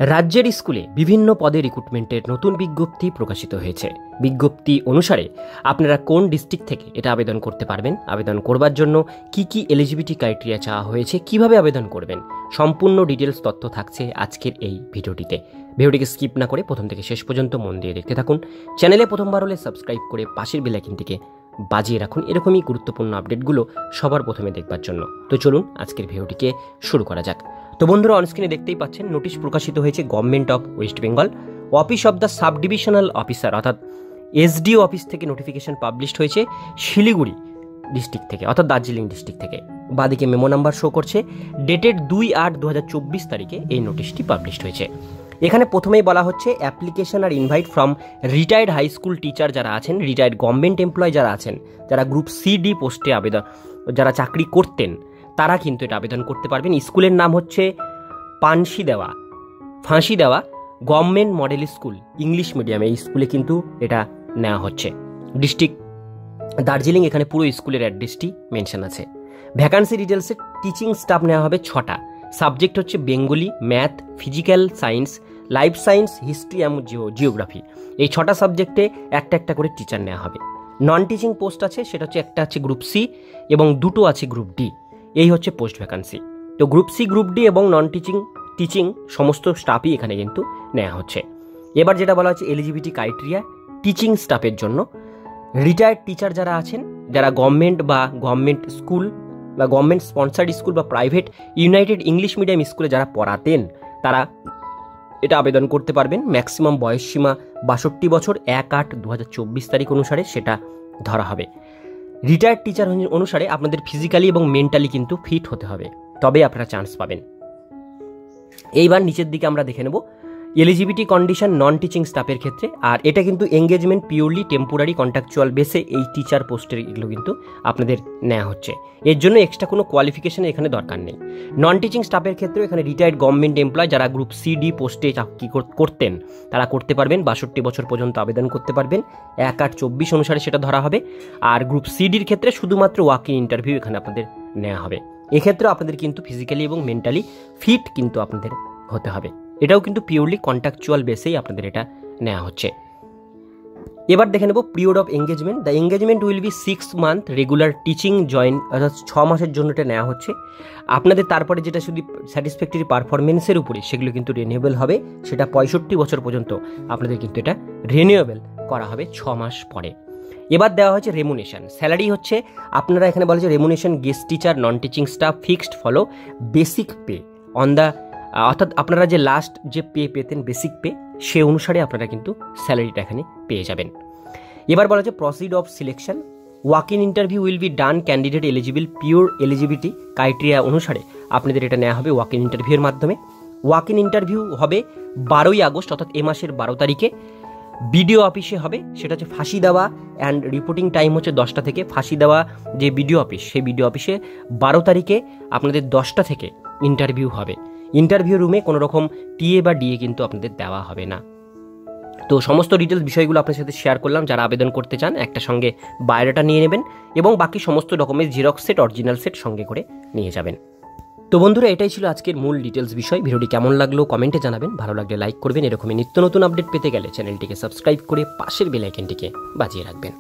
রাজ্যের স্কুলে বিভিন্ন পদে রিক্রুটমেন্টের নতুন বিজ্ঞপ্তি প্রকাশিত হয়েছে। বিজ্ঞপ্তি অনুসারে আপনারা কোন ডিস্ট্রিক্ট থেকে এটা আবেদন করতে পারবেন, আবেদন করবার জন্য কি কি এলিজিবিলিটি ক্রাইটেরিয়া চাওয়া হয়েছে, কিভাবে আবেদন করবেন, সম্পূর্ণ ডিটেলস তথ্য থাকছে আজকের এই ভিডিওটিতে। ভিডিওটিকে স্কিপ না করে প্রথম থেকে শেষ পর্যন্ত মন দিয়ে দেখতে থাকুন। চ্যানেলে প্রথমবার হলে সাবস্ক্রাইব করে পাশের বেল আইকনটিকে বাজিয়ে রাখুন এরকমই গুরুত্বপূর্ণ আপডেটগুলো সবার প্রথমে দেখবার জন্য। তো চলুন আজকের ভিডিওটিকে শুরু করা যাক। তো বন্ধুরা, অনস্ক্রিনে দেখতেই পাচ্ছেন নোটিশ প্রকাশিত হয়েছে government of West Bengal office of the sub divisional officer অর্থাৎ এসডিও অফিস থেকে নোটিফিকেশন পাবলিশড হয়েছে শিলিগুড়ি ডিস্ট্রিক্ট থেকে অর্থাৎ দার্জিলিং ডিস্ট্রিক্ট থেকে। বাদিকে মেমো নাম্বার শো করছে, ডেটেড 2/8/2024 তারিখে এই নোটিশটি পাবলিশড হয়েছে। এখানে প্রথমেই বলা হচ্ছে অ্যাপ্লিকেশন আর invite from retired high school teacher যারা আছেন, রিটায়ার্ড গভর্নমেন্ট এমপ্লয় যারা আছেন, যারা গ্রুপ সিডি পোস্টে আবেদন যারা চাকরি করতেন তারা কিন্তু এটা আবেদন করতে পারবেন। স্কুলের নাম হচ্ছে ফাঁসি দেওয়া গভর্নমেন্ট মডেল স্কুল ইংলিশ মিডিয়ামে এই স্কুলে কিন্তু এটা নেওয়া হচ্ছে। ডিস্ট্রিক্ট দার্জিলিং, এখানে পুরো স্কুলের অ্যাড্রেসটি মেনশন আছে। ভ্যাকান্সি ডিটেলসে টিচিং স্টাফ নেওয়া হবে 6টা। সাবজেক্ট হচ্ছে Bengali, math, physical science, life science, history এবং জিওগ্রাফি। এই 6টা সাবজেক্টে একটা একটা করে টিচার নেওয়া হবে। নন টিচিং পোস্ট আছে, সেটা হচ্ছে একটা আছে গ্রুপ সি এবং 2টো আছে গ্রুপ ডি। এই হচ্ছে পোস্ট ভ্যাকান্সি। তো গ্রুপ সি, গ্রুপ ডি এবং নন টিচিং সমস্ত স্টাফই এখানে কিন্তু নেওয়া হচ্ছে। এবার যেটা বলা হচ্ছে এলিজিবিলিটি ক্রাইটেরিয়া টিচিং স্টাফের জন্য, রিটায়ার্ড টিচার যারা আছেন, যারা গভর্নমেন্ট বা গভর্নমেন্ট স্কুল বা গভর্নমেন্ট স্পন্সার্ড স্কুল বা প্রাইভেট ইউনাইটেড ইংলিশ মিডিয়াম স্কুলে যারা পড়াতেন তারা এটা আবেদন করতে পারবেন। ম্যাক্সিমাম বয়সসীমা 62 বছর 1/8/2024 তারিখ অনুসারে সেটা ধরা হবে। রিটায়ার্ড টিচার অনুসারে আপনাদের ফিজিক্যালি এবং মেন্টালি কিন্তু ফিট হতে হবে, তবে আপনারা চান্স পাবেন। এইবার নিচের দিকে আমরা দেখে নেব এলিজিবিলিটি কন্ডিশন নন টিচিং স্টাফের ক্ষেত্রে। আর এটা কিন্তু এঙ্গেজমেন্ট পিওরলি টেম্পোরারি কন্ট্রাকচুয়াল বেসে এই টিচার পোস্টের এগুলো কিন্তু আপনাদের নেওয়া হচ্ছে। এর জন্য এক্সট্রা কোনো কোয়ালিফিকেশন এখানে দরকার নেই। নন টিচিং স্টাফের ক্ষেত্রে এখানে রিটায়ার্ড গভর্নমেন্ট এমপ্লয় যারা গ্রুপ সিডি পোস্টে চাকরি করতেন তারা করতে পারবেন, 62 বছর পর্যন্ত আবেদন করতে পারবেন। 1/8/24 অনুসারে সেটা ধরা হবে। আর গ্রুপ সিডির ক্ষেত্রে শুধুমাত্র ওয়াক ইন ইন্টারভিউ এখানে আপনাদের নেওয়া হবে। এক্ষেত্রে আপনাদের কিন্তু ফিজিক্যালি এবং মেন্টালি ফিট কিন্তু আপনাদের হতে হবে। এটাও কিন্তু পিওরলি কন্ট্রাকচুয়াল বেসেই আপনাদের এটা নেওয়া হচ্ছে। এবার দেখে নেব period of engagement. The engagement will be 6 month regular teaching join, অর্থাৎ 6 মাসের জন্য এটা নেওয়া হচ্ছে। আপনাদের তারপরে যেটা শুধু স্যাটিসফ্যাক্টরি পারফরমেন্সের উপরে সেগুলো কিন্তু রিনিউয়েবল হবে, সেটা 65 বছর পর্যন্ত আপনাদের কিন্তু এটা রিনিউয়েবল করা হবে 6 মাস পরে। এবার দেওয়া হচ্ছে রেমুনেশন। স্যালারি হচ্ছে আপনারা এখানে বলা হচ্ছে remuneration guest teacher non teaching staff fixed follow basic pay on the, অর্থাৎ আপনারা যে লাস্ট যে পে পেতেন বেসিক পে সে অনুসারে আপনারা কিন্তু স্যালারিটা এখানে পেয়ে যাবেন। এবার বলা হচ্ছে proceed of selection. Walk in interview will be done candidate eligible pure eligibility criteria অনুসারে আপনাদের এটা নেওয়া হবে ওয়াক ইন ইন্টারভিউয়ের মাধ্যমে। ওয়াক ইন ইন্টারভিউ হবে 12ই আগস্ট অর্থাৎ এ মাসের 12 তারিখে বিডিও অফিসে হবে। সেটা হচ্ছে ফাঁসি দেওয়া অ্যান্ড রিপোর্টিং টাইম হচ্ছে 10টা থেকে। ফাঁসি দেওয়া যে বিডিও অফিস সেই বিডিও অফিসে 12 তারিখে আপনাদের 10টা থেকে ইন্টারভিউ হবে। ইন্টারভিউ রুমে কোনো রকম টিএ বা ডিএ কিন্তু আপনাদের দেওয়া হবে না। তো সমস্ত ডিটেলস বিষয়গুলো আপনার সাথে শেয়ার করলাম। যারা আবেদন করতে চান একটা সঙ্গে বায়োডাটা নিয়ে নেবেন এবং বাকি সমস্ত documents xerox set, original set সঙ্গে করে নিয়ে যাবেন। তো বন্ধুরা, এটাই ছিল আজকের মূল ডিটেলস বিষয়। ভিডিওটি কেমন লাগলো কমেন্টে জানাবেন, ভালো লাগলে লাইক করবেন। এরকমই নিত্য নতুন আপডেট পেতে গেলে চ্যানেলটিকে সাবস্ক্রাইব করে পাশের বেল আইকনটিকে বাজিয়ে রাখবেন।